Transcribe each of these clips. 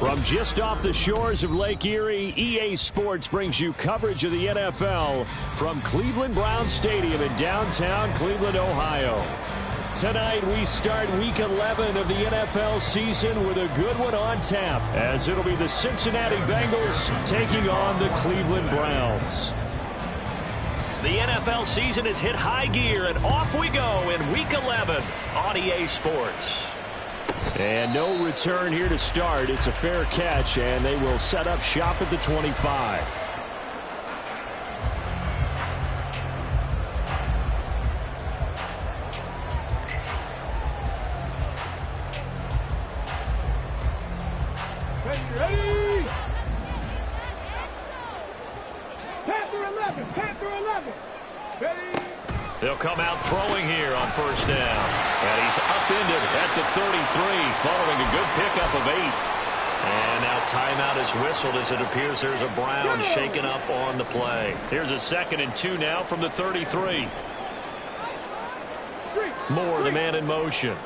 From just off the shores of Lake Erie, EA Sports brings you coverage of the NFL from Cleveland Browns Stadium in downtown Cleveland, Ohio. Tonight we start Week 11 of the NFL season with a good one on tap, as it'll be the Cincinnati Bengals taking on the Cleveland Browns. The NFL season has hit high gear, and off we go in Week 11 on EA Sports. And no return here to start. It's a fair catch, and they will set up shop at the 25. Ready? Panther 11, Panther 11. Ready? They'll come out throwing here on first down. And he's upended at the 33, following a good pickup of 8. And now timeout is whistled as it appears there's a Brown shaken up on the play. Here's a 2nd and 2 now from the 33. Moore, the man in motion.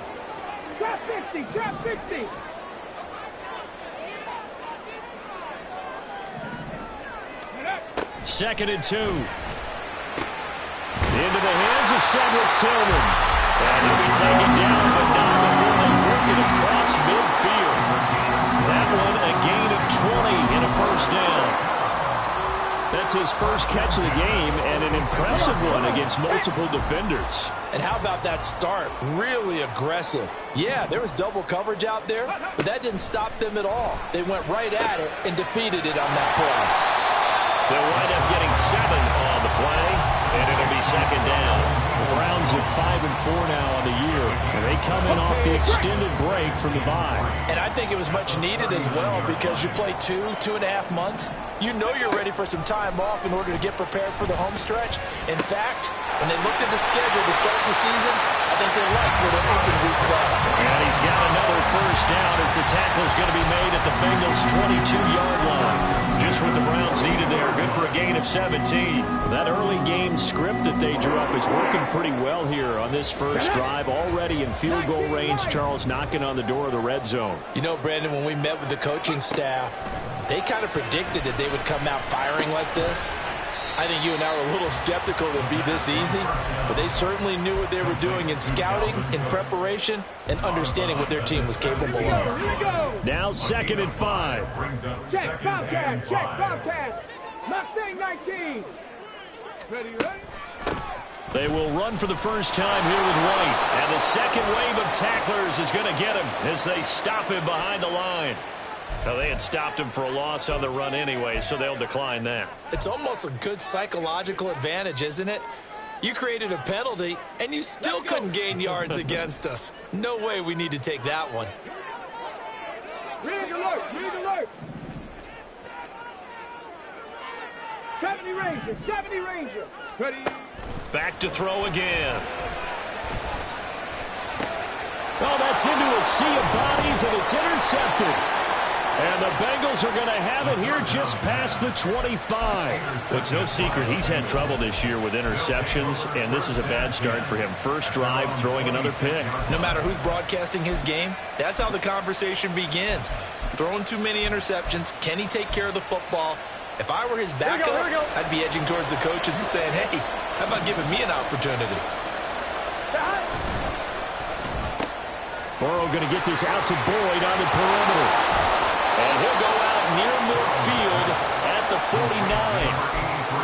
Trap 50, trap 50. Second and 2. Into the hands of Cedric Tillman. And he'll be taken down, but not before they work it across midfield. That one a gain of 20 in a first down. That's his first catch of the game, and an impressive one against multiple defenders. And how about that start? Really aggressive. Yeah, there was double coverage out there, but that didn't stop them at all. They went right at it and defeated it on that play. They'll wind up getting 7 on the play, and it'll be second down. The Browns at 5-4 now on the year, and they come in off the extended break from the bye. And I think it was much needed as well, because you play 2.5 months. You know you're ready for some time off in order to get prepared for the home stretch. In fact, when they looked at the schedule to start the season, I think they liked where their open week fell. And he's got another first down as the tackle's going to be made at the Bengals' 22-yard line. Just what the Browns needed there. Good for a gain of 17. That early game script that they drew up is working pretty well here on this first drive. Already in field goal range, Charles knocking on the door of the red zone. You know, Brandon, when we met with the coaching staff, they kind of predicted that they would come out firing like this. I think you and I were a little skeptical it would be this easy, but they certainly knew what they were doing in scouting, in preparation, and understanding what their team was capable of. Now 2nd and 5. Check, Bobcat, check, Bobcat. Mustang 19. Ready, ready? They will run for the first time here with White, and the second wave of tacklers is going to get him as they stop him behind the line. Well, they had stopped him for a loss on the run anyway, so they'll decline that. It's almost a good psychological advantage, isn't it? You created a penalty, and you still couldn't gain yards against us. No way we need to take that one. Rig alert, rig alert. 70 Ranger, 70 Ranger. Ready? Back to throw again. Oh, that's into a sea of bodies, and it's intercepted. And the Bengals are going to have it here just past the 25. Well, it's no secret he's had trouble this year with interceptions, and this is a bad start for him. First drive, throwing another pick. No matter who's broadcasting his game, that's how the conversation begins. Throwing too many interceptions, can he take care of the football? If I were his backup, I'd be edging towards the coaches and saying, hey, how about giving me an opportunity? Burrow going to get this out to Boyd on the perimeter. And he'll go out near midfield at the 49.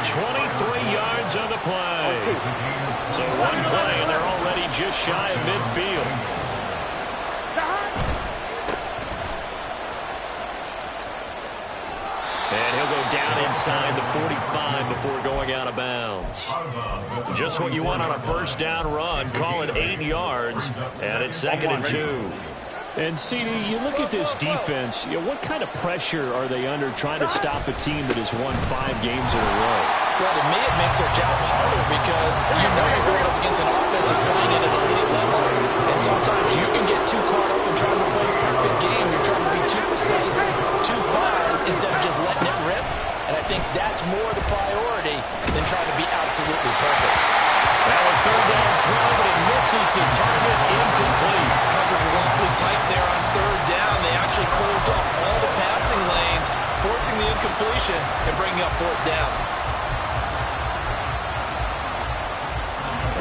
23 yards on the play. So one play, and they're already just shy of midfield. And he'll go down inside the 45 before going out of bounds. Just what you want on a first down run. Call it 8 yards, and it's 2nd and 2. And, CD, you look at this defense, what kind of pressure are they under trying to stop a team that has won 5 games in a row? Well, to me, it makes their job harder because you know you're going up against an offense that's playing at an elite level. And sometimes you can get too caught up in trying to play a perfect game. You're trying to be too precise, too fine, instead of just letting it rip. And I think that's more the priority than trying to be absolutely perfect. Now a third down throw, but it misses the target, incomplete. Coverage is awfully tight there on third down. They actually closed off all the passes forcing the incompletion and bringing up fourth down.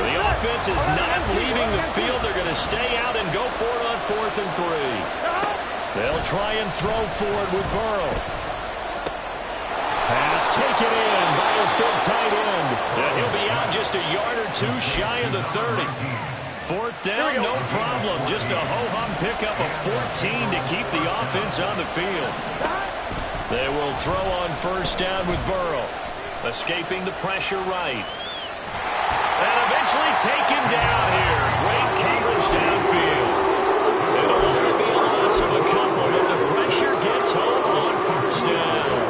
The offense is not leaving the field. They're going to stay out and go for it on 4th and 3. They'll try and throw for it with Burrow. Pass taken in by his big tight end. And he'll be out just a yard or two shy of the 30. 4th down, no problem. Just a ho-hum pickup of 14 to keep the offense on the field. They will throw on 1st down with Burrow. Escaping the pressure right. And eventually taken down here. Great coverage downfield. It'll only be a loss of a couple, but the pressure gets home on 1st down.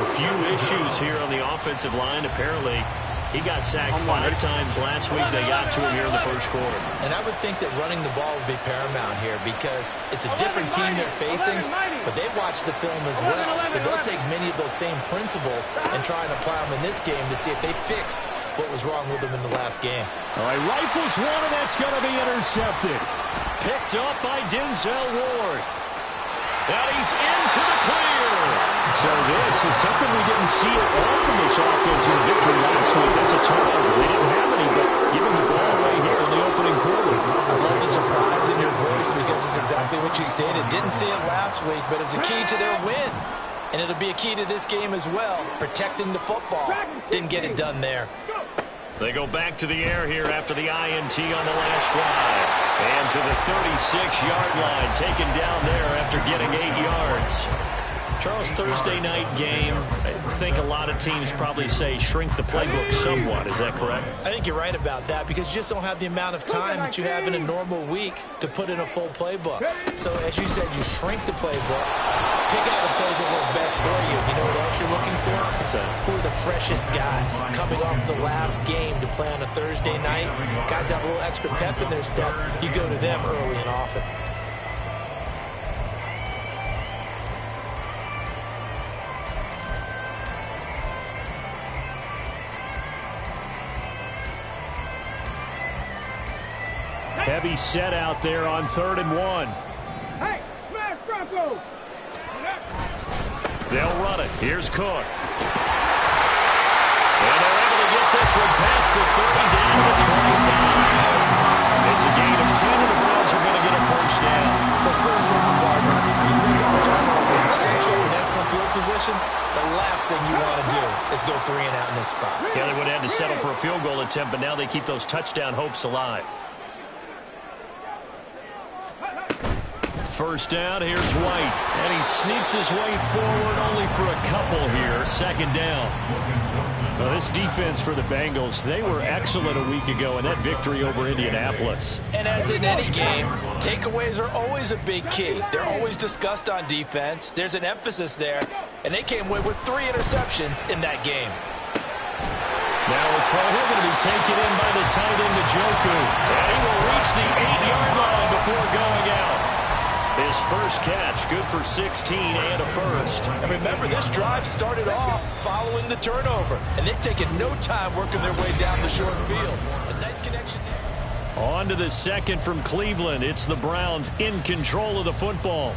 A few issues here on the offensive line. Apparently, he got sacked 5 times last week. They got to him here in the 1st quarter. And I would think that running the ball would be paramount here because it's a different team they're facing, but they watch the film as well. So they'll take many of those same principles and try and apply them in this game to see if they fixed what was wrong with them in the last game. All right, rifles one, and that's going to be intercepted. Picked up by Denzel Ward. And he's into the clear. So this is something we didn't see at all from this offense in the victory last week. That's a turnover. They didn't have any, but giving the ball away here in the opening quarter. I love the surprise in your voice because it's exactly what you stated. Didn't see it last week, but it's a key to their win. And it'll be a key to this game as well, protecting the football. Didn't get it done there. They go back to the air here after the INT on the last drive. And to the 36-yard line, taken down there after getting 8 yards. Charles, Thursday night game, I think a lot of teams probably say shrink the playbook somewhat. Is that correct? I think you're right about that because you just don't have the amount of time that you have in a normal week to put in a full playbook. So as you said, you shrink the playbook, pick out the plays that work best for you. You know what else you're looking for? Who are the freshest guys coming off the last game to play on a Thursday night? Guys have a little extra pep in their step. You go to them early and often. Heavy set out there on 3rd and 1. Hey, smash Broncos! They'll run it. Here's Cook. And they're able to get this one past the 30 down to the 25. It's a gain of 10, and the Browns are going to get a 1st down. So it's pretty simple, partner. You pick up a turnover, set you up in excellent field position. The last thing you want to do is go 3 and out in this spot. Yeah, they would have had to settle for a field goal attempt, but now they keep those touchdown hopes alive. 1st down, here's White. And he sneaks his way forward only for a couple here. 2nd down. Well, this defense for the Bengals, they were excellent a week ago in that victory over Indianapolis. And as in any game, takeaways are always a big key. They're always discussed on defense. There's an emphasis there. And they came away with 3 interceptions in that game. Now a throw here going to be taken in by the tight end, Njoku. And he will reach the 8-yard line before going out. His first catch, good for 16 and a 1st. And remember, this drive started off following the turnover. And they've taken no time working their way down the short field. A nice connection there. On to the 2nd from Cleveland. It's the Browns in control of the football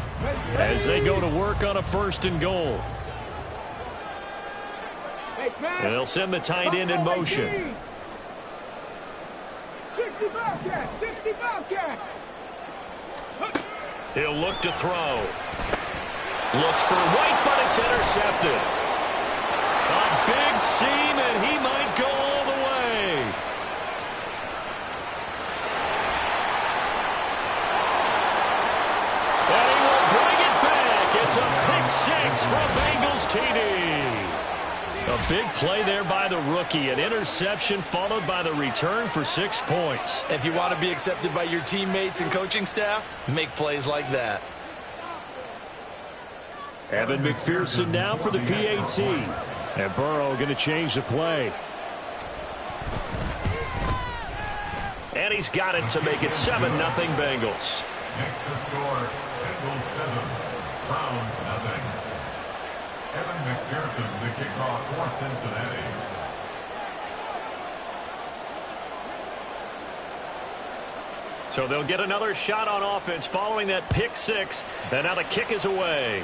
as they go to work on a 1st and goal. They'll send the tight end in motion. 60 Bobcats! 60 Bobcats! He'll look to throw. Looks for White, but it's intercepted. A big seam, and he might go all the way. And he will bring it back. It's a pick 6 from Bengals TD. A big play there by the rookie. An interception followed by the return for 6 points. If you want to be accepted by your teammates and coaching staff, make plays like that. Evan McPherson now for the PAT. And Burrow going to change the play. And he's got it to make it 7-0 Bengals. Next to score, Bengals 7, Browns 0. Evan McPherson, the kickoff for Cincinnati. So they'll get another shot on offense following that pick 6. And now the kick is away.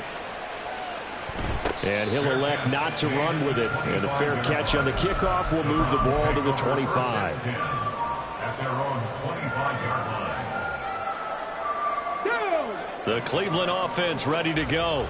And he'll elect not to run with it. And a fair catch on the kickoff will move the ball to the 25. At their own 25-yard line. The Cleveland offense ready to go.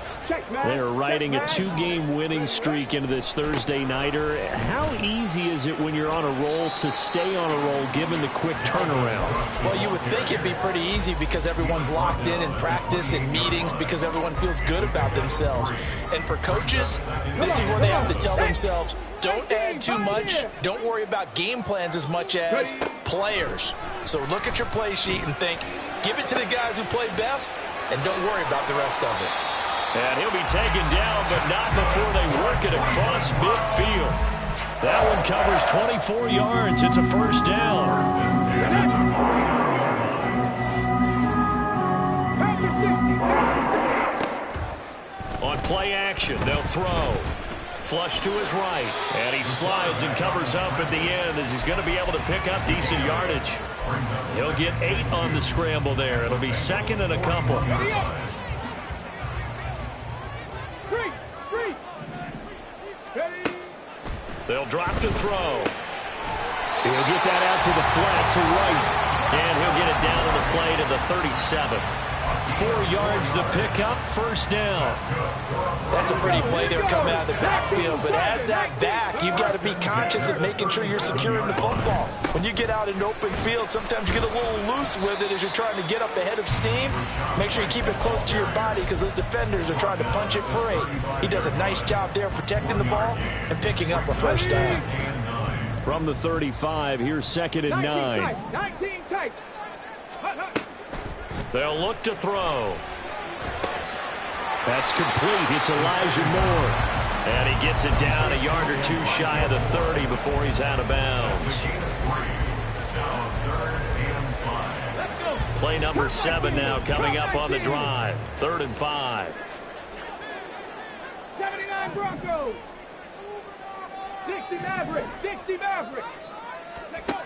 They're riding a 2-game winning streak into this Thursday nighter. How easy is it when you're on a roll to stay on a roll given the quick turnaround? Well, you would think it'd be pretty easy because everyone's locked in practice and meetings because everyone feels good about themselves. And for coaches, this is where they have to tell themselves, don't add too much. Don't worry about game plans as much as players. So look at your play sheet and think, give it to the guys who play best, and don't worry about the rest of it. And he'll be taken down, but not before they work it across midfield. That one covers 24 yards. It's a first down. On play action, they'll throw. Flush to his right, and he slides and covers up at the end as he's going to be able to pick up decent yardage. He'll get 8 on the scramble there. It'll be second and a couple. They'll drop to throw. He'll get that out to the flat to right, and he'll get it down on the play to the 37. 4 yards the pickup, first down. That's a pretty play there coming out of the backfield, but as that back, you've got to be conscious of making sure you're securing the football. When you get out in open field, sometimes you get a little loose with it as you're trying to get up ahead of steam. Make sure you keep it close to your body because those defenders are trying to punch it free. He does a nice job there protecting the ball and picking up a first down. From the 35, here's second and 9. 19 tight. They'll look to throw. That's complete. It's Elijah Moore. And he gets it down a yard or two shy of the 30 before he's out of bounds. Play number 7 now coming up on the drive. 3rd and 5. 79 Broncos. 60 Mavericks. 60 Mavericks. Let's go.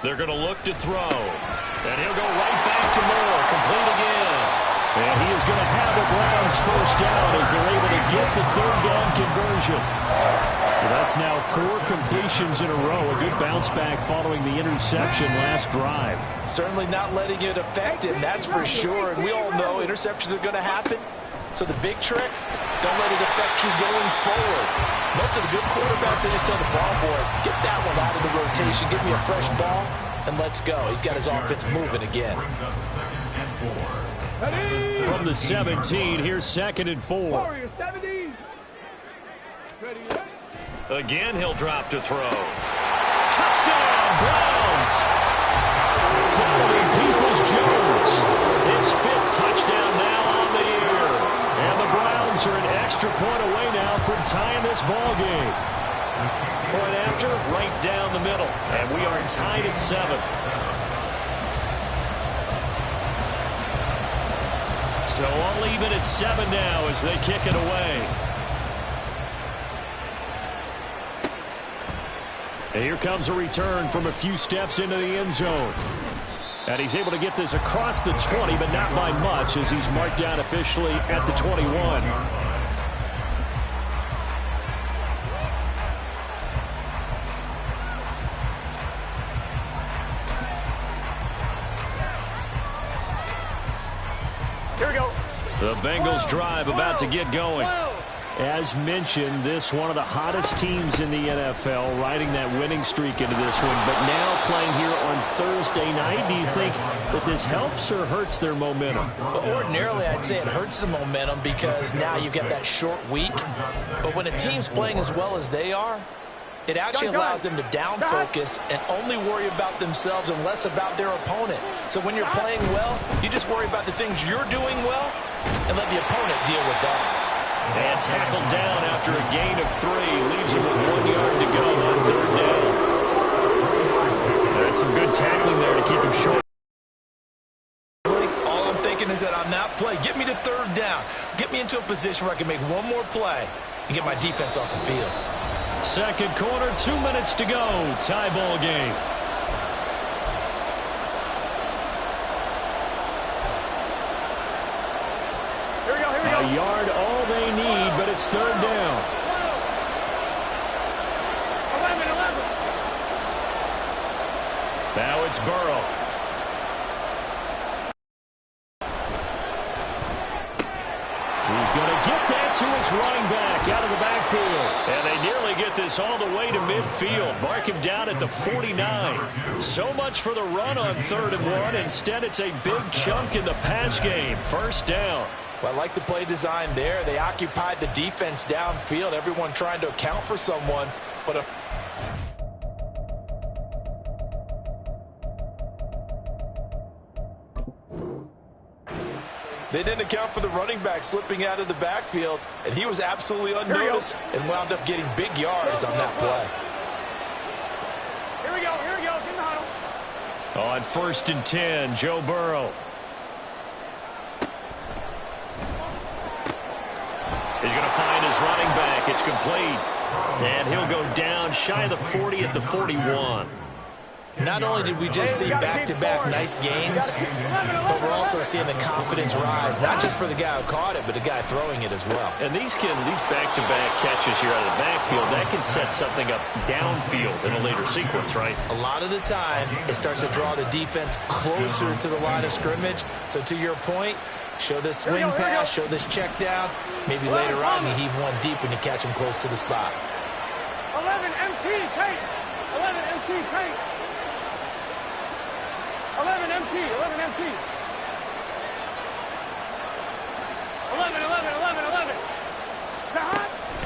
They're going to look to throw. And he'll go right back to Moore. Complete again. And he is going to have the Browns first down as they're able to get the 3rd down conversion. Well, that's now 4 completions in a row. A good bounce back following the interception last drive. Certainly not letting it affect him, that's for sure. And we all know interceptions are going to happen. So the big trick, don't let it affect you going forward. Most of the good quarterbacks, they just tell the ball boy, get that one out of the rotation, give me a fresh ball, and let's go. He's got his offense moving again. From the 17, here's 2nd and 4. Again, he'll drop to throw. Touchdown, Browns! Donovan Peoples-Jones. His 5th touchdown now on the year. And the Browns are an extra point away now from tying this ball game. Point after, right down the middle. And we are tied at 7. So all even at 7 now as they kick it away. And here comes a return from a few steps into the end zone. And he's able to get this across the 20, but not by much as he's marked down officially at the 21. Here we go. The Bengals drive about to get going. As mentioned, this one of the hottest teams in the NFL, riding that winning streak into this one, but now playing here on Thursday night. Do you think that this helps or hurts their momentum? Well, ordinarily, I'd say it hurts the momentum because now you've got that short week. But when a team's playing as well as they are, it actually allows them to down focus and only worry about themselves and less about their opponent. So when you're playing well, you just worry about the things you're doing well and let the opponent deal with that. And tackled down after a gain of 3. Leaves him with 1 yard to go on 3rd down. That's some good tackling there to keep him short. All I'm thinking is that on that play, get me to 3rd down. Get me into a position where I can make one more play and get my defense off the field. Second quarter, 2 minutes to go. Tie ball game. A yard all they need, but it's 3rd it's Burrow. He's going to get that to his running back out of the backfield. And they nearly get this all the way to midfield. Mark him down at the 49. So much for the run on 3rd and 1. Instead, it's a big chunk in the pass game. First down. Well, I like the play design there. They occupied the defense downfield. Everyone trying to account for someone. But they didn't account for the running back slipping out of the backfield, and he was absolutely unnoticed and wound up getting big yards on that play. Here we go, get in the huddle. On 1st and 10, Joe Burrow. He's going to find his running back. It's complete. And he'll go down shy of the 40 at the 41. Not only did we just see back-to-back nice gains, but we're also seeing the confidence rise, not just for the guy who caught it, but the guy throwing it as well. And these back-to-back catches here out of the backfield, that can set something up downfield in a later sequence, right? A lot of the time, it starts to draw the defense closer to the line of scrimmage. So to your point, show this swing pass, show this check down. Maybe later on you heave one deep when you catch him close to the spot. 11 MT, Kate. 11 MT, Kate. 11 MT, 11 MT. 11.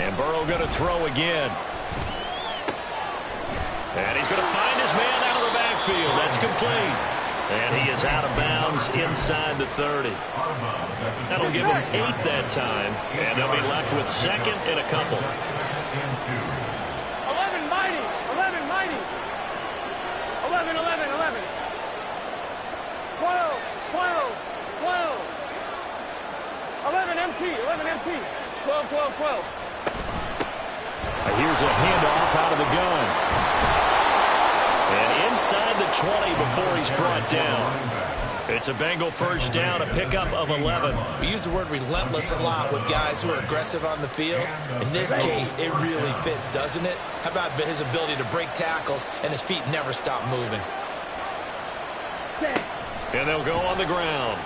And Burrow going to throw again. And he's going to find his man out of the backfield. That's complete. And he is out of bounds inside the 30. That'll give him 8 that time. And they'll be left with 2nd and a couple. 11 mighty. 11. 12. 11 MT. 12. Here's a handoff out of the gun. And inside the 20 before he's brought down. It's a Bengal first down, a pickup of 11. We use the word relentless a lot with guys who are aggressive on the field. In this case, it really fits, doesn't it? How about his ability to break tackles and his feet never stop moving? And they'll go on the ground.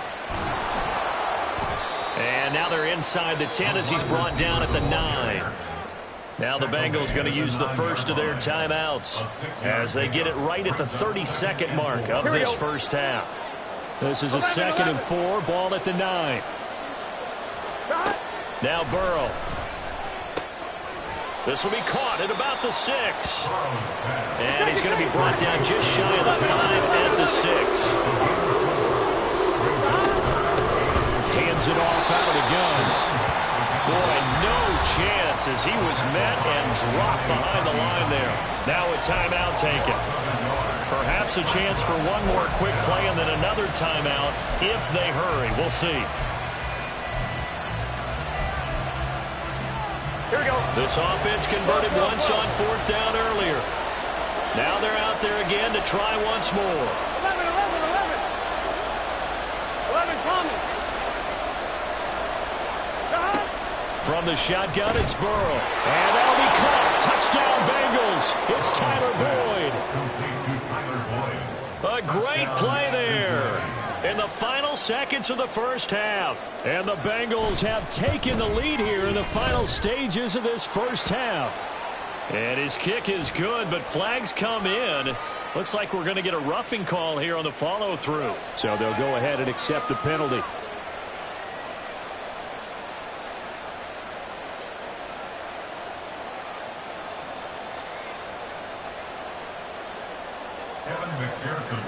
And now they're inside the 10 as he's brought down at the 9. Now the Bengals going to use the first of their timeouts as they get it right at the 32nd mark of this first half. This is a 2nd and 4, ball at the 9. Now Burrow. This will be caught at about the 6. And he's going to be brought down just shy of the 5 at the 6. Hands it off out of the gun. Boy, no chance as he was met and dropped behind the line there. Now a timeout taken. Perhaps a chance for one more quick play and then another timeout if they hurry. We'll see. Here we go. This offense converted once on 4th down earlier. Now they're out there again to try once more. 11 Tommy. From the shotgun, it's Burrow. And that'll be caught. Touchdown, Bengals. It's Tyler Boyd. A great play there in the final seconds of the first half. And the Bengals have taken the lead here in the final stages of this first half. And his kick is good, but flags come in. Looks like we're going to get a roughing call here on the follow-through. So they'll go ahead and accept the penalty.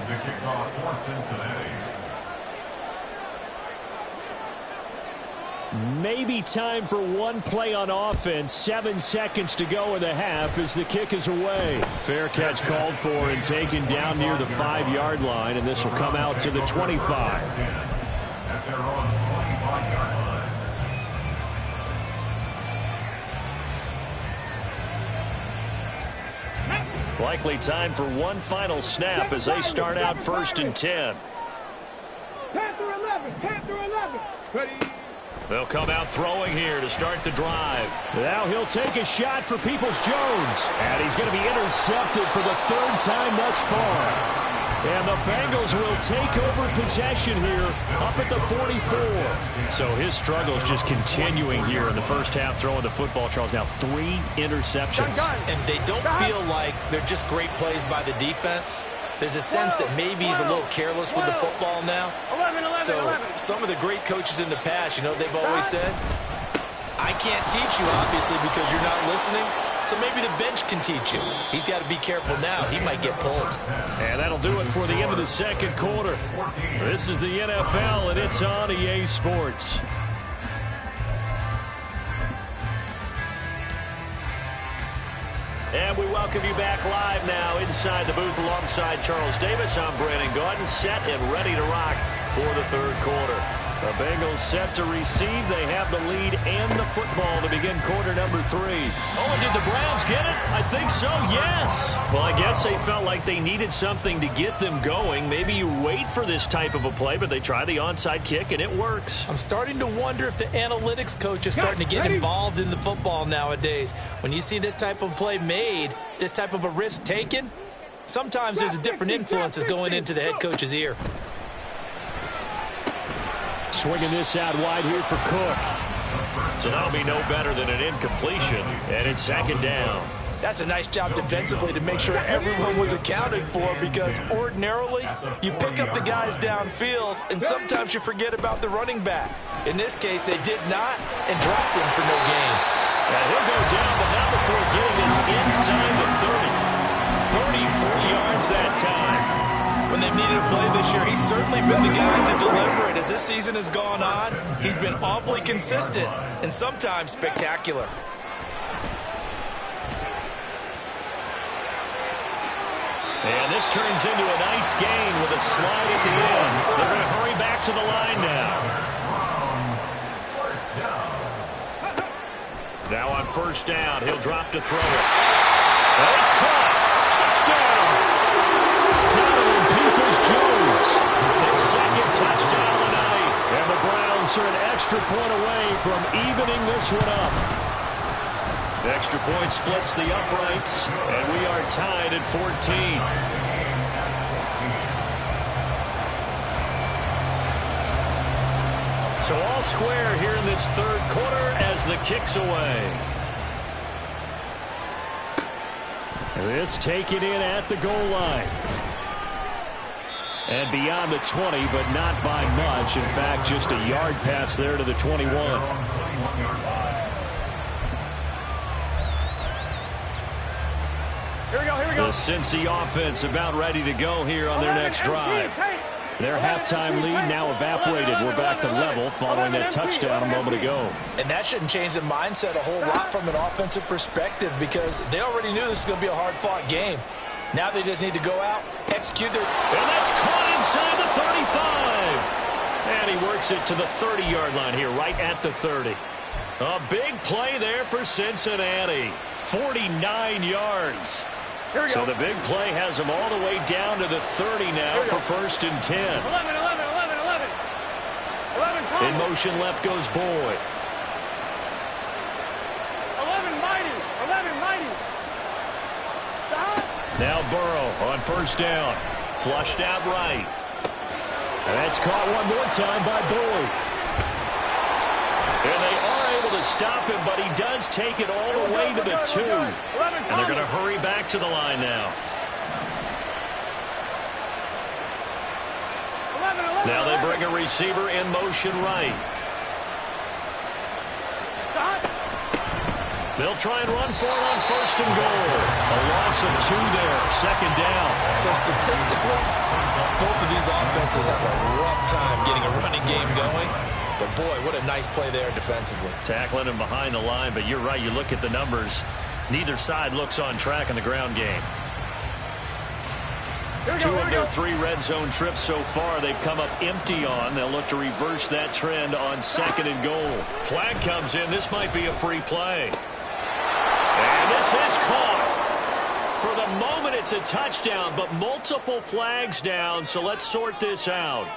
The kickoff for Cincinnati. Maybe time for one play on offense. 7 seconds to go in the half as the kick is away. Fair catch called for and taken down near the 5-yard line, and this will come out to the 25. At their own 25-yard line. Likely time for one final snap as they start out 1st and 10. Panther 11. Ready. They'll come out throwing here to start the drive. Now he'll take a shot for Peoples-Jones. And he's going to be intercepted for the 3rd time thus far. And the Bengals will take over possession here up at the 44. So his struggles just continuing here in the first half throwing the football. Charles, now 3 interceptions. And they don't feel like they're just great plays by the defense. There's a sense that maybe he's a little careless with the football now. So some of the great coaches in the past, you know, they've always said, I can't teach you, obviously, because you're not listening. So maybe the bench can teach him. He's got to be careful now. He might get pulled. And that'll do it for the end of the second quarter. This is the NFL, and it's on EA Sports. And we welcome you back live now inside the booth alongside Charles Davis. I'm Brandon Gaudin, set and ready to rock for the third quarter. The Bengals set to receive. They have the lead and the football to begin quarter number 3. Oh, and did the Browns get it? I think so, yes. Well, I guess they felt like they needed something to get them going. Maybe you wait for this type of a play, but they try the onside kick, and it works. I'm starting to wonder if the analytics coach is starting to get involved in the football nowadays. When you see this type of play made, this type of a risk taken, sometimes there's a different influences going into the head coach's ear. Swinging this out wide here for Cook. So that'll be no better than an incompletion, and it's second down. That's a nice job defensively to make sure everyone was accounted for, because ordinarily you pick up the guys downfield and sometimes you forget about the running back. In this case, they did not and dropped him for no gain. And he'll go down, but not before getting this inside the 30. 34 yards that time. When they've needed a play this year, he's certainly been the guy to deliver it. As this season has gone on, he's been awfully consistent and sometimes spectacular. And this turns into a nice gain with a slide at the end. They're going to hurry back to the line now. Now on first down, he'll drop to throw it. Oh, it's caught. Touchdown. Donovan Peoples-Jones, his second touchdown tonight. And the Browns are an extra point away from evening this one up. The extra point splits the uprights, and we are tied at 14. So all square here in this third quarter as the kick's away. This taken in at the goal line. And beyond the 20, but not by much. In fact, just a yard pass there to the 21. Here we go. The Cincy offense about ready to go here on their next drive. Their halftime lead now evaporated. We're back to level following that touchdown a moment ago. And that shouldn't change the mindset a whole lot from an offensive perspective, because they already knew this was going to be a hard-fought game. Now they just need to go out, execute their... And that's caught inside the 35. And he works it to the 30-yard line here, right at the 30. A big play there for Cincinnati. 49 yards. So the big play has them all the way down to the 30 now for first and 10. 11. In motion left goes Boyd. 11 mighty. Stop. Now Burrow on first down. Flushed out right. And that's caught one more time by Boyd. And they are able to stop him, but he does take it all the way to the 2. And they're going to hurry back to the line now. Now they bring a receiver in motion right. They'll try and run for it on first and goal. A loss of 2 there, second down. So statistically, both of these offenses have a rough time getting a running game going. But, boy, what a nice play there defensively. Tackling him behind the line, but you're right. You look at the numbers. Neither side looks on track in the ground game. 2 of their 3 red zone trips so far they've come up empty on. They'll look to reverse that trend on second and goal. Flag comes in. This might be a free play. And this is caught. For the moment, it's a touchdown, but multiple flags down, so let's sort this out.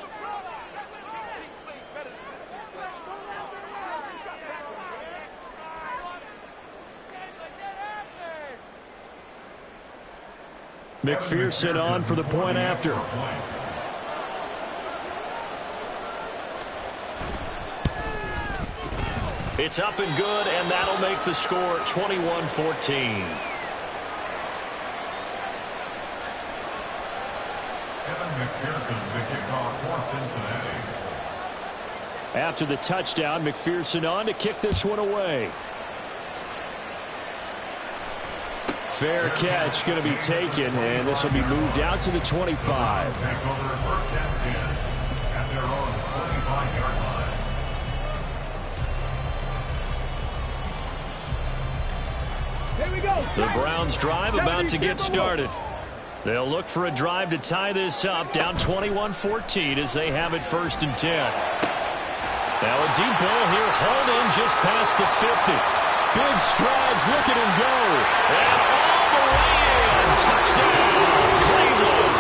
McPherson on for the point after. It's up and good, and that'll make the score 21-14. McPherson, the kickoff for Cincinnati. After the touchdown, McPherson on to kick this one away. Fair catch going to be taken, and this will be moved out to the 25. Take over first and 10 at their own 25-yard line. Here we go. The Browns drive about to get started. They'll look for a drive to tie this up, down 21-14 as they have it first and 10. Now a deep ball here, hauled in just past the 50. Big strides, look at him go. And all the way in, touchdown, Cleveland.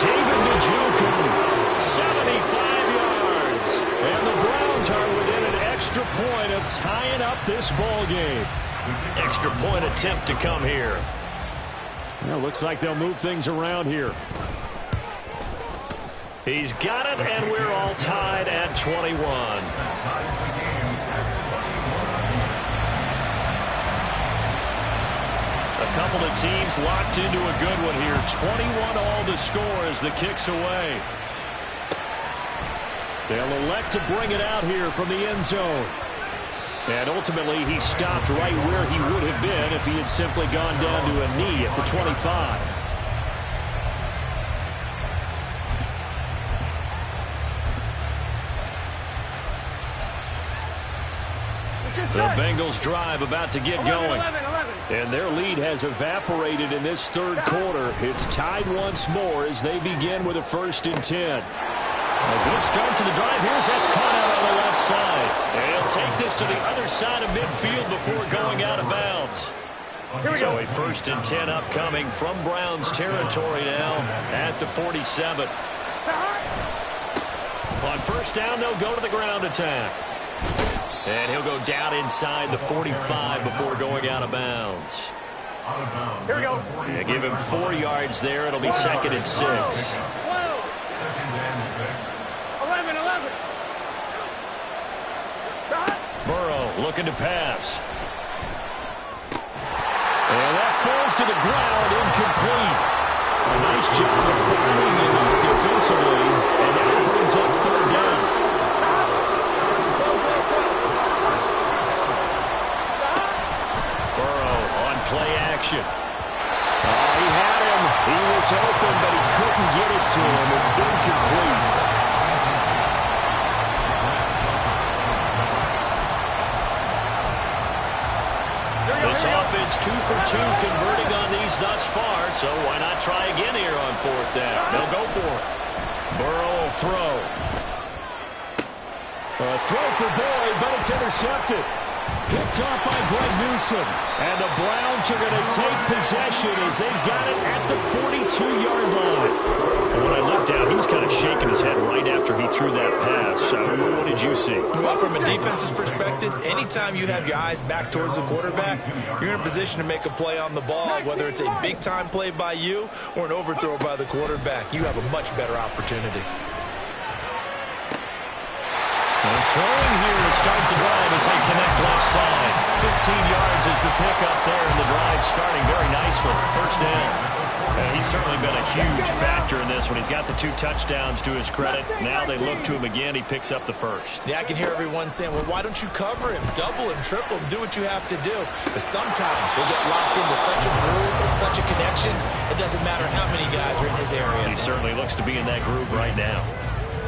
David Njoku, 75 yards. And the Browns are within an extra point of tying up this ball game. Extra point attempt to come here. Well, looks like they'll move things around here. He's got it, and we're all tied at 21. A couple of teams locked into a good one here. 21 all to score as the kick's away. They'll elect to bring it out here from the end zone. And ultimately, he stopped right where he would have been if he had simply gone down to a knee at the 25. The Bengals drive about to get going. And their lead has evaporated in this third quarter. It's tied once more as they begin with a first and 10. A good start to the drive. That's caught out on the left side. And he'll take this to the other side of midfield before going out of bounds. So a first and 10 upcoming from Browns territory now at the 47. On first down, they'll go to the ground attack. And he'll go down inside the 45 before going out of bounds. Here we go. Yeah, give him 4 yards there. It'll be second and 6. 11. Burrow looking to pass. And that falls to the ground, incomplete. A nice job of burning it up defensively, and now brings up third down. Burrow on play action. He had him. He was open, but he couldn't get it to him. It's incomplete. This offense 2 for 2 converting on these thus far, so why not try again here on fourth down? They'll go for it. Burrow will throw. A throw for Boyd, but it's intercepted. Picked off by Greg Newsome. And the Browns are going to take possession as they've got it at the 42-yard line. And when I looked down, he was kind of shaking his head right after he threw that pass. So what did you see? Well, from a defense's perspective, anytime you have your eyes back towards the quarterback, you're in a position to make a play on the ball, whether it's a big-time play by you or an overthrow by the quarterback. You have a much better opportunity. And throwing here to start the drive as they connect left side. 15 yards is the pickup there, and the drive starting very nicely. First down. And he's certainly been a huge factor in this when he's got the 2 touchdowns to his credit. Now they look to him again. He picks up the first. Yeah, I can hear everyone saying, well, why don't you cover him, double him, triple him, do what you have to do. But sometimes they get locked into such a groove and such a connection, it doesn't matter how many guys are in his area. He certainly looks to be in that groove right now.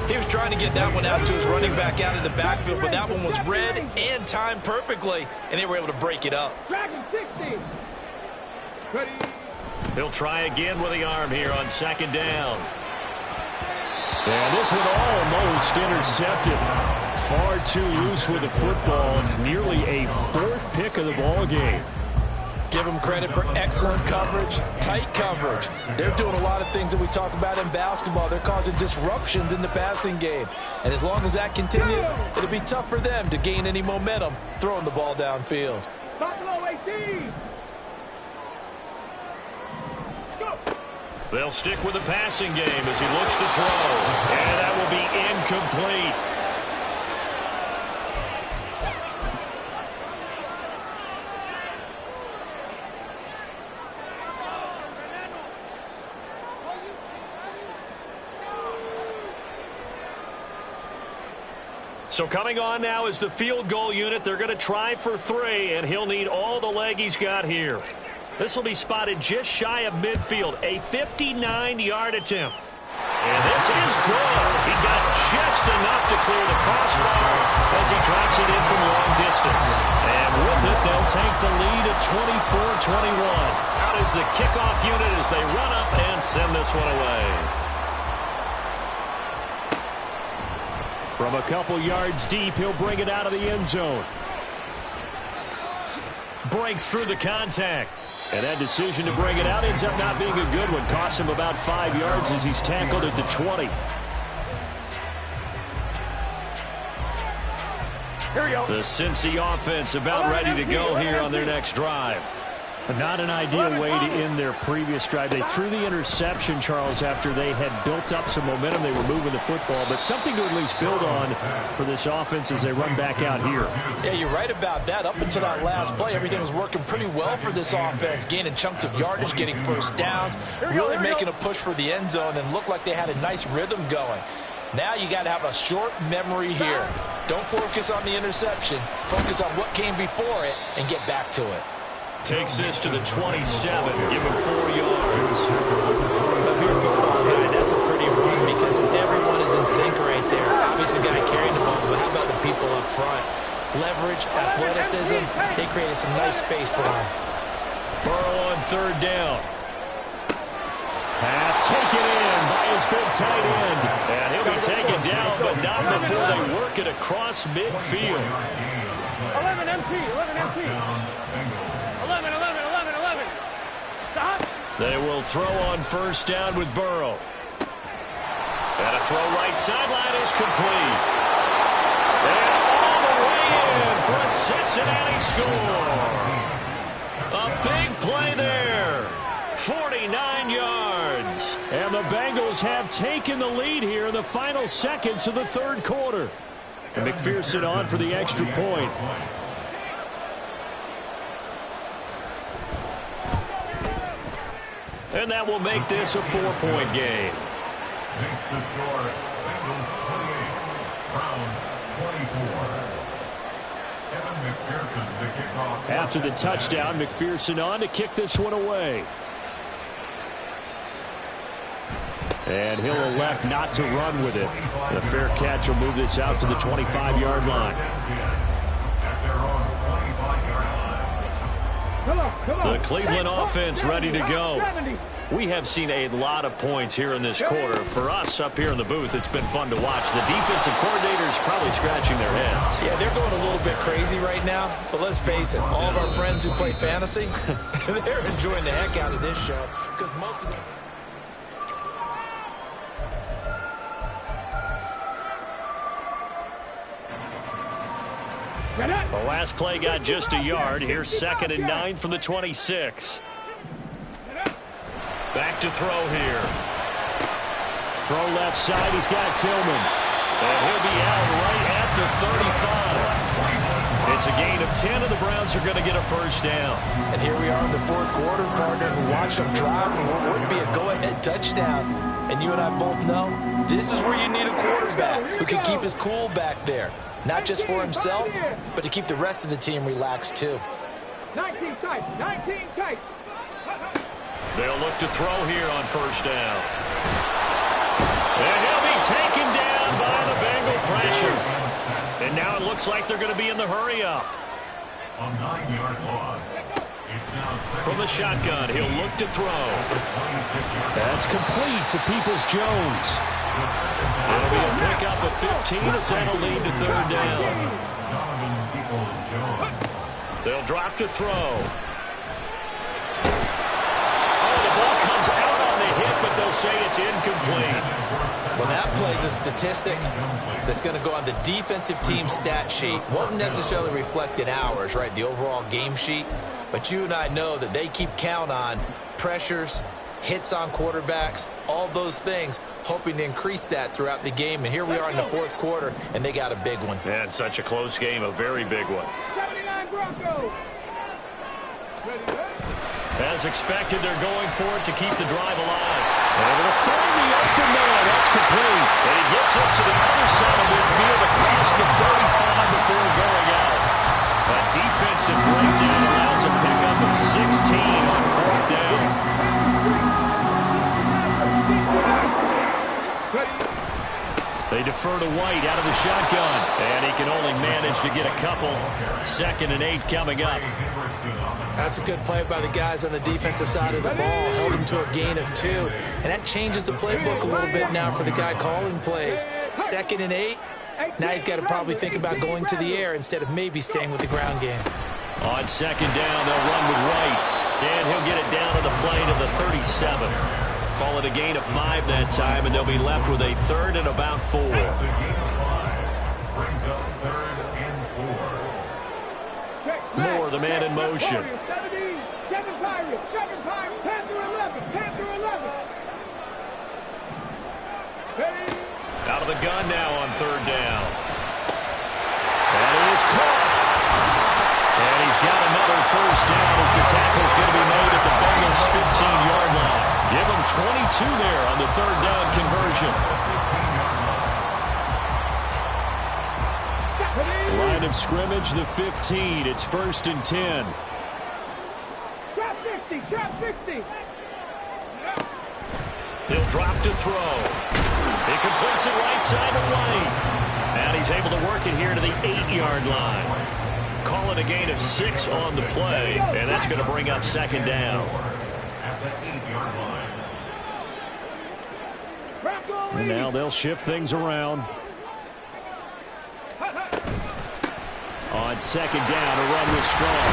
He was trying to get that one out to his running back out of the backfield, but that one was read and timed perfectly, and they were able to break it up. Dragon 60. Ready. He'll try again with the arm here on second down. And this one almost intercepted. Far too loose with the football, and nearly a 4th pick of the ball game. Give them credit for excellent coverage, tight coverage. They're doing a lot of things that we talk about in basketball. They're causing disruptions in the passing game. And as long as that continues, it'll be tough for them to gain any momentum throwing the ball downfield. Buffalo 18. Let's go. They'll stick with the passing game as he looks to throw. And that will be incomplete. So coming on now is the field goal unit. They're going to try for 3, and he'll need all the leg he's got here. This will be spotted just shy of midfield, a 59-yard attempt. And this is good. He got just enough to clear the crossbar as he drops it in from long distance. And with it, they'll take the lead at 24-21. Out is the kickoff unit as they run up and send this one away. From a couple yards deep, he'll bring it out of the end zone. Breaks through the contact. And that decision to bring it out ends up not being a good one. Costs him about 5 yards as he's tackled at the 20. Here we go. The Cincy offense about ready to go here on their next drive. Not an ideal way to end their previous drive. They threw the interception, Charles, after they had built up some momentum. They were moving the football, but something to at least build on for this offense as they run back out here. Yeah, you're right about that. Up until that last play, everything was working pretty well for this offense, gaining chunks of yardage, getting first downs, really making a push for the end zone, and looked like they had a nice rhythm going. Now you got to have a short memory here. Don't focus on the interception. Focus on what came before it and get back to it. Takes this to the 27, give him 4 yards. If you're a football guy, that's a pretty run because everyone is in sync right there. Obviously, the guy carrying the ball, but how about the people up front? Leverage, athleticism, they created some nice space for him. Burrow on 3rd down. Pass taken in by his big tight end. And he'll be taken down, but not before they work it across midfield. 11 MT, 11 MT. 11, 11, 11, 11. Stop. They will throw on 1st down with Burrow. And a throw right sideline is complete. And all the way in for a Cincinnati score. A big play there. 49 yards. And the Bengals have taken the lead here in the final seconds of the 3rd quarter. And McPherson on for the extra point. And that will make this a 4-point game. Makes the score Bengals 28, Browns 24. Evan McPherson, the kickoff. After the touchdown, McPherson on to kick this one away. And he'll elect not to run with it. The fair catch will move this out to the 25-yard line. At their own 25-yard line. The Cleveland offense ready to go. We have seen a lot of points here in this quarter. For us up here in the booth, it's been fun to watch. The defensive coordinators probably scratching their heads. Yeah, they're going a little bit crazy right now. But let's face it, all of our friends who play fantasy, they're enjoying the heck out of this show because most of them... The last play got just a yard. Here's 2nd and 9 from the 26. Back to throw here. Throw left side. He's got Tillman. And he'll be out right at the 35. It's a gain of 10, and the Browns are going to get a 1st down. And here we are in the 4th quarter, partner, and watch them drive for what would be a go-ahead touchdown. And you and I both know this is where you need a quarterback who can keep his cool back there. Not just for himself, but to keep the rest of the team relaxed, too. 19 tight, 19 tight. They'll look to throw here on 1st down. And he'll be taken down by the Bengal pressure. And now it looks like they're going to be in the hurry-up. A 9-yard loss. It's now From the shotgun, he'll look to throw. 26 That's complete to Peoples-Jones. It'll be a pickup of 15 as that'll lead to 3rd down. Donovan Peoples-Jones. They'll drop to throw. Oh, the ball comes out on the hit, but they'll say it's incomplete. Well, that plays a statistic that's going to go on the defensive team stat sheet. Won't necessarily reflect in ours, right, the overall game sheet. But you and I know that they keep count on pressures hits on quarterbacks, all those things, hoping to increase that throughout the game. And here we are in the fourth quarter, and they got a big one. And such a close game, a very big one. 79 Broncos. As expected, they're going for it to keep the drive alive. Able to find the open man. That's complete. And he gets us to the other side of midfield across the 35 before going out. A defensive breakdown allows a pickup of 16 on fourth down. They defer to White out of the shotgun. And he can only manage to get a couple. 2nd and 8 coming up. That's a good play by the guys on the defensive side of the ball. Held him to a gain of 2. And that changes the playbook a little bit now for the guy calling plays. 2nd and 8. Now he's got to probably think about going to the air instead of maybe staying with the ground game. On 2nd down, they'll run with White. And he'll get it down to the plane of the 37. Call it a gain of 5 that time, and they'll be left with a 3rd and about 4. That's a gain of 5. Brings up 3rd and 4. Moore, the man in motion. 7 Pirates, 10 through 11, 10 through 11. Out of the gun now on 3rd down. And he is caught. And he's got another 1st down as the tackle's going to be made at the Bengals' 15-yard line. Give him 22 there on the 3rd down conversion. Line of scrimmage, the 15. It's 1st and 10. Trap 60, trap 60. He'll drop to throw. He completes it right side to White. And he's able to work it here to the 8-yard line. Call it a gain of 6 on the play, and that's going to bring up 2nd down. At the 8-yard line. And now they'll shift things around. On 2nd down, a run with Strong.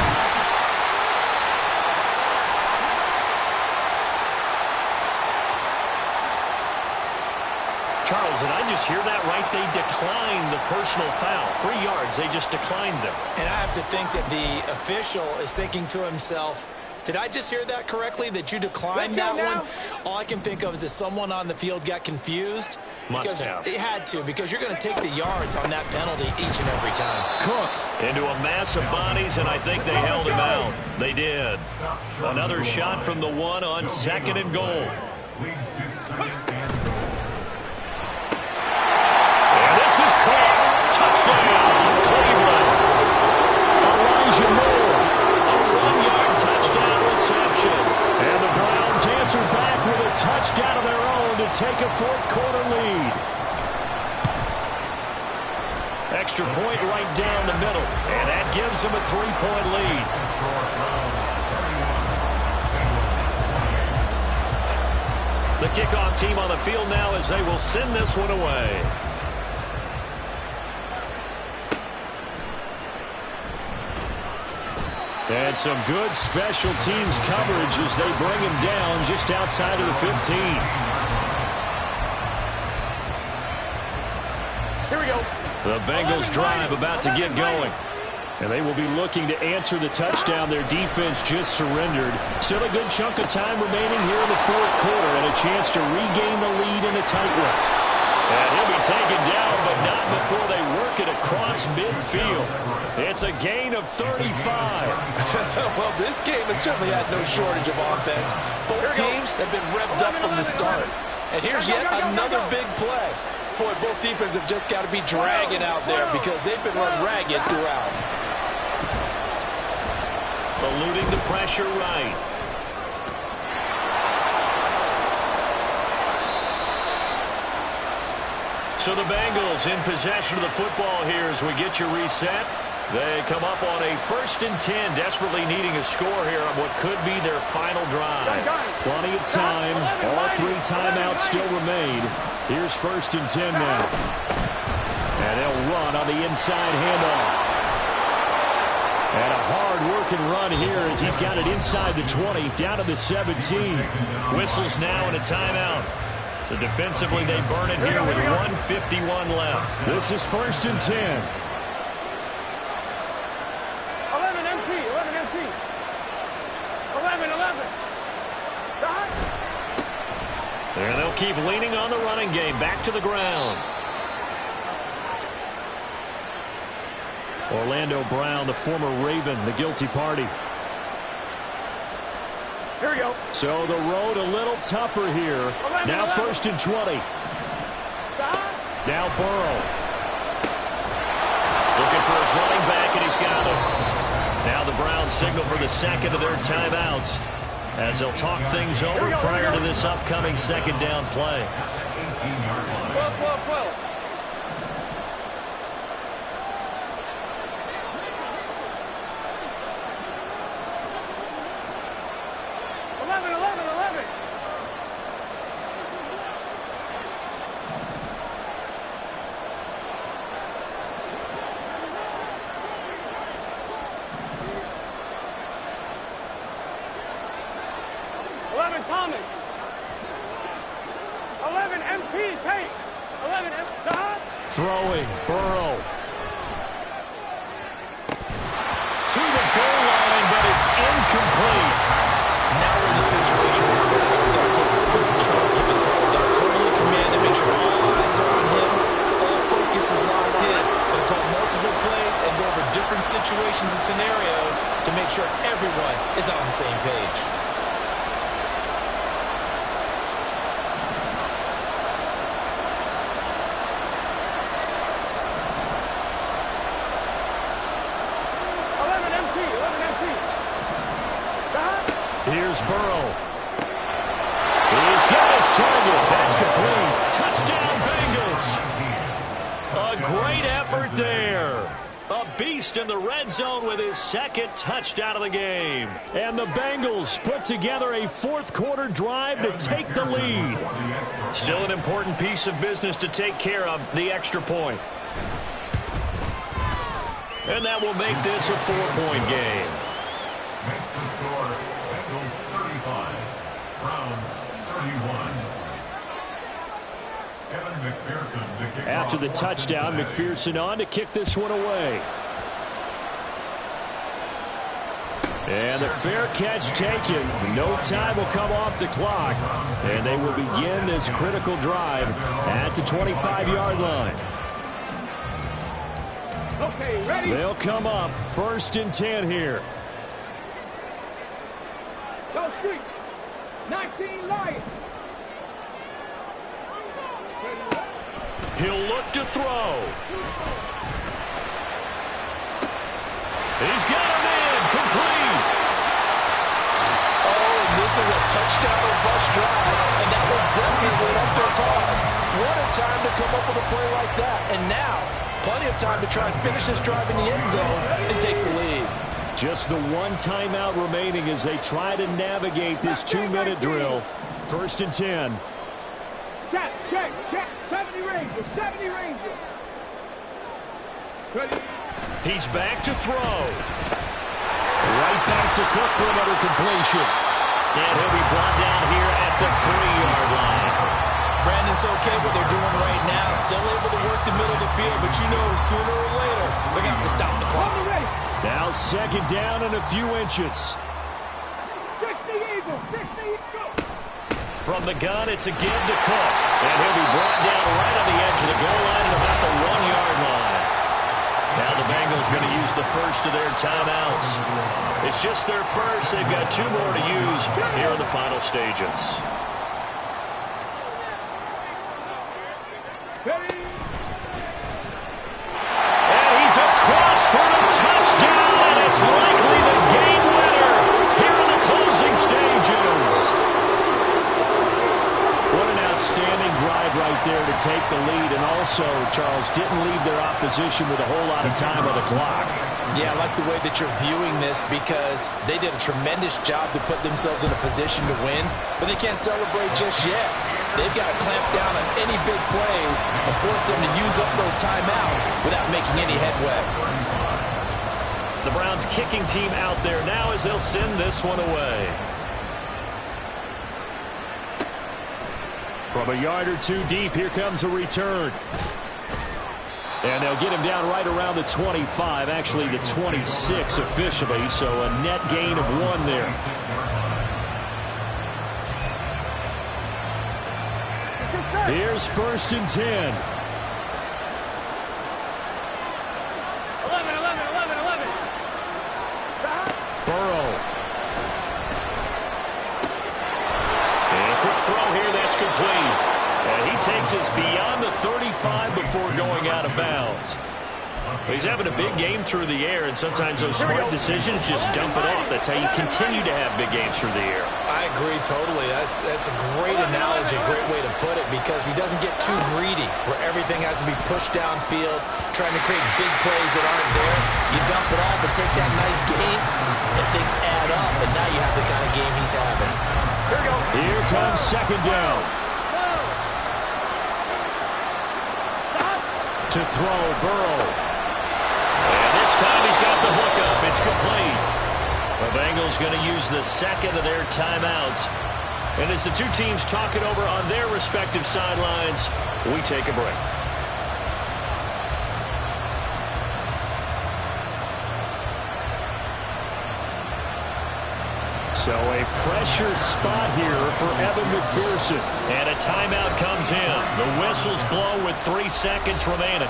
Charles, did I just hear that right? They declined the personal foul. 3 yards, they just declined them. And I have to think that the official is thinking to himself, did I just hear that correctly, that you declined that one? All I can think of is that someone on the field got confused. Must have. They had to, because you're going to take the yards on that penalty each and every time. Cook into a mass of bodies, and I think they held him out. They did. Another shot from the 1 on 2nd and goal. Leads to 2nd and goal. This is caught. Touchdown, Cleveland. Elijah Moore, a 1-yard touchdown reception. And the Browns answer back with a touchdown of their own to take a fourth-quarter lead. Extra point right down the middle, and that gives them a 3-point lead. The kickoff team on the field now as they will send this one away. And some good special teams coverage as they bring him down just outside of the 15. Here we go. The Bengals drive about to get going. And they will be looking to answer the touchdown their defense just surrendered. Still a good chunk of time remaining here in the fourth quarter and a chance to regain the lead in a tight one. And he'll be taken down, but not before they work it across midfield. It's a gain of 35. Well, this game has certainly had no shortage of offense. Both teams have been revved up from the start. And here's yet another big play. Boy, both defenses have just got to be dragging out there because they've been run ragged throughout. Eluding the pressure right. So the Bengals in possession of the football here as we get you reset. They come up on a 1st and 10, desperately needing a score here on what could be their final drive. Plenty of time. All 3 timeouts still remain. Here's 1st and 10 now. And they'll run on the inside handoff. And a hard-working run here as he's got it inside the 20, down to the 17. Whistles now and a timeout. So defensively, they burn it here with 1:51 left. This is 1st and 10. 11 empty. 11. And they'll keep leaning on the running game. Back to the ground. Orlando Brown, the former Raven, the guilty party. Here we go. So the road a little tougher here. Now 1st and 20. Now Burrow. Looking for his running back, and he's got him. Now the Browns signal for the second of their timeouts as they'll talk things over prior to this upcoming second down play. 12. 11. 11 Thomas. 11 MP Tate. 11 Throwing Burrow to the goal line, but it's incomplete. Now we're in the situation where the quarterback's got to take full charge of his head. Got to totally command and make sure all eyes are on him. All focus is locked in. Got to call multiple plays and go over different situations and scenarios to make sure everyone is on the same page. Here's Burrow. He's got his target. That's complete. Touchdown, Bengals. A great effort there. A beast in the red zone with his second touchdown of the game. And the Bengals put together a fourth-quarter drive to take the lead. Still an important piece of business to take care of, the extra point. And that will make this a 4-point game. Makes the score Bengals 35, Browns 31. Evan McPherson to kick After off the for touchdown, Cincinnati. McPherson on to kick this one away. And the fair catch taken. No time will come off the clock. And they will begin this critical drive at the 25-yard line. Okay, ready? They'll come up 1st and 10 here. Go street. 19 Lions. He'll look to throw. He's got him in. Complete. Oh, and this is a touchdown or bust drive, and that will definitely win up their cause. What a time to come up with a play like that. And now, plenty of time to try and finish this drive in the end zone and take the lead. Just the one timeout remaining as they try to navigate this 2-minute drill. 1st and 10. Check. 70 Rangers. Ready? He's back to throw. Right back to Cook for another completion. And he'll be brought down here at the 3-yard line. Brandon's okay what they're doing right now. Still able to work the middle of the field, but you know sooner or later they're going to have to stop the clock. Now 2nd down and a few inches. 60 Eagles. 60 Eagles. From the gun, it's a give to Cook. And he'll be brought down right on the edge of the goal line at about the 1-yard line. Now the Bengals going to use the first of their timeouts. It's just their first. They've got 2 more to use here in the final stages. Ready? And he's across for the touchdown, and it's likely the game winner here in the closing stages. What an outstanding drive right there to take the lead, and also, Charles, didn't leave their opposition with a whole lot of time on the clock. Yeah, I like the way that you're viewing this because they did a tremendous job to put themselves in a position to win, but they can't celebrate just yet. They've got to clamp down on any big plays and force them to use up those timeouts without making any headway. The Browns kicking team out there now as they'll send this one away. From a yard or 2 deep, here comes a return. And they'll get him down right around the 25, actually the 26 officially, so a net gain of 1 there. Here's 1st and 10. 11. Burrow. And a quick throw here, that's complete. And he takes us beyond the 35 before going out of bounds. He's having a big game through the air, and sometimes those smart decisions just dump it off. That's how you continue to have big games through the air. I agree totally. That's a great analogy, a great way to put it, because he doesn't get too greedy where everything has to be pushed downfield, trying to create big plays that aren't there. You dump it off and take that nice gain, and things add up, and now you have the kind of game he's having. Here comes 2nd down. To throw, Burrow. And this time he's got the hookup. It's complete. The Bengals going to use the 2nd of their timeouts. And as the two teams talk it over on their respective sidelines, we take a break. So a pressure spot here for Evan McPherson. And a timeout comes in. The whistles blow with 3 seconds remaining.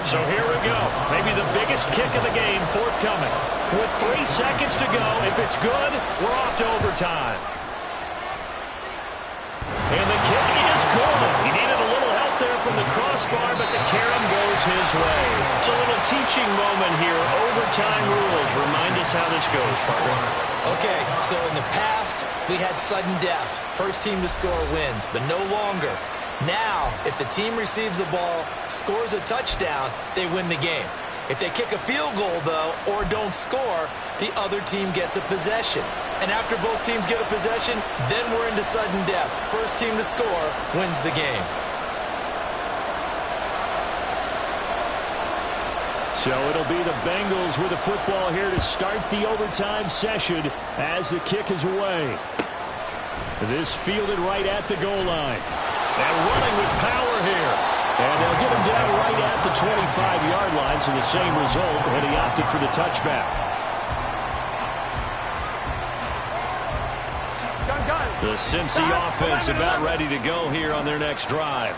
So here we go. Maybe the biggest kick of the game forthcoming. With 3 seconds to go, if it's good, we're off to overtime. And the kick is good. He needed a little help there from the crossbar, but the carom goes his way. It's a little teaching moment here. Overtime rules. Remind us how this goes, partner. Okay, so in the past, we had sudden death. First team to score wins, but no longer. Now, if the team receives the ball, scores a touchdown, they win the game. If they kick a field goal, though, or don't score, the other team gets a possession. And after both teams get a possession, then we're into sudden death. First team to score wins the game. So it'll be the Bengals with the football here to start the overtime session as the kick is away. This fielded right at the goal line. And running with power here. And they'll get him down right at the 25-yard line, so the same result, and he opted for the touchback. The Cincy offense about ready to go here on their next drive.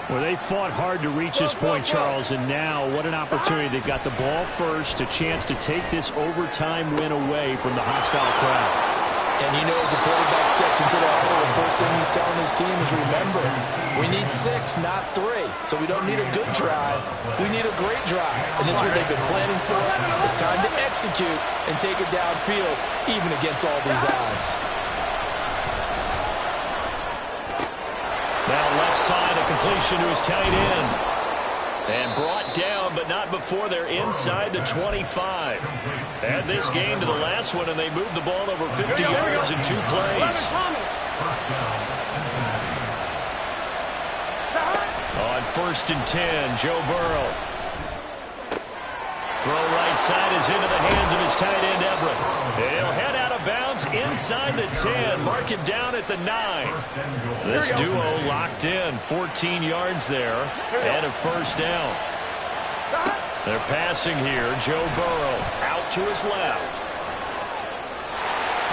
Well, they fought hard to reach this point, Charles, and now what an opportunity. They've got the ball first, a chance to take this overtime win away from the hostile crowd. And you know, as the quarterback steps into the huddle, the first thing he's telling his team is, remember, we need 6, not 3. So we don't need a good drive. We need a great drive. And this is what they've been planning for. It's time to execute and take it downfield, even against all these odds. Now left side, a completion to his tight end. And brought down, but not before they're inside the 25. Add this game to the last one, and they moved the ball over 50 yards in 2 plays. On 1st and 10, Joe Burrow. Throw right side is into the hands of his tight end, Everett. He'll head out of bounds inside the 10. Mark it down at the 9. This duo locked in. 14 yards there and a first down. They're passing here. Joe Burrow out to his left.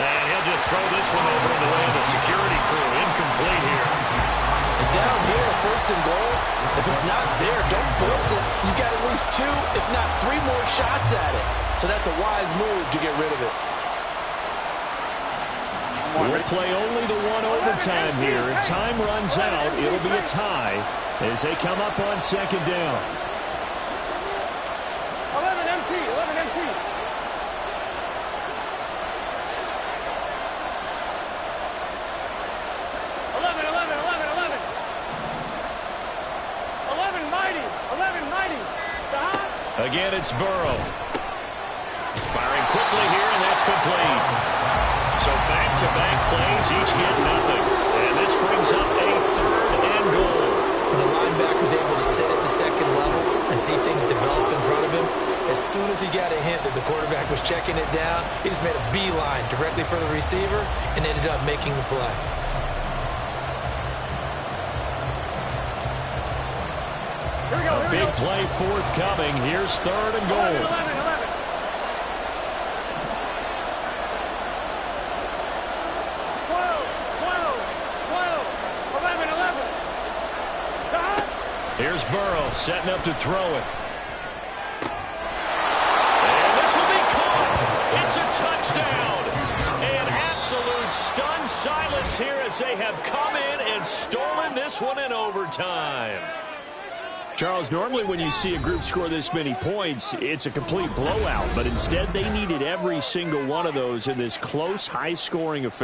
And he'll just throw this one over in the way of the security crew. Incomplete here. And down here, 1st and goal, if it's not there, don't force it. You got at least 2, if not 3 more shots at it. So that's a wise move to get rid of it. We'll play only the 1 overtime here. If time runs out, it'll be a tie as they come up on 2nd down. 11 empty. 11 mighty. Again, it's Burrow. Firing quickly here, and that's complete. So back-to-back plays, each get nothing. And this brings up a 3rd and goal. And the linebacker's able to sit at the 2nd level and see things develop in front of him. As soon as he got a hint that the quarterback was checking it down, he just made a beeline directly for the receiver and ended up making the play. Big play forthcoming. Here's 3rd and goal. 11. Here's Burrow setting up to throw it. And this will be caught. It's a touchdown. An absolute stunned silence here as they have come in and stolen this one in overtime. Charles, normally when you see a group score this many points, it's a complete blowout. But instead, they needed every single one of those in this close, high-scoring affair.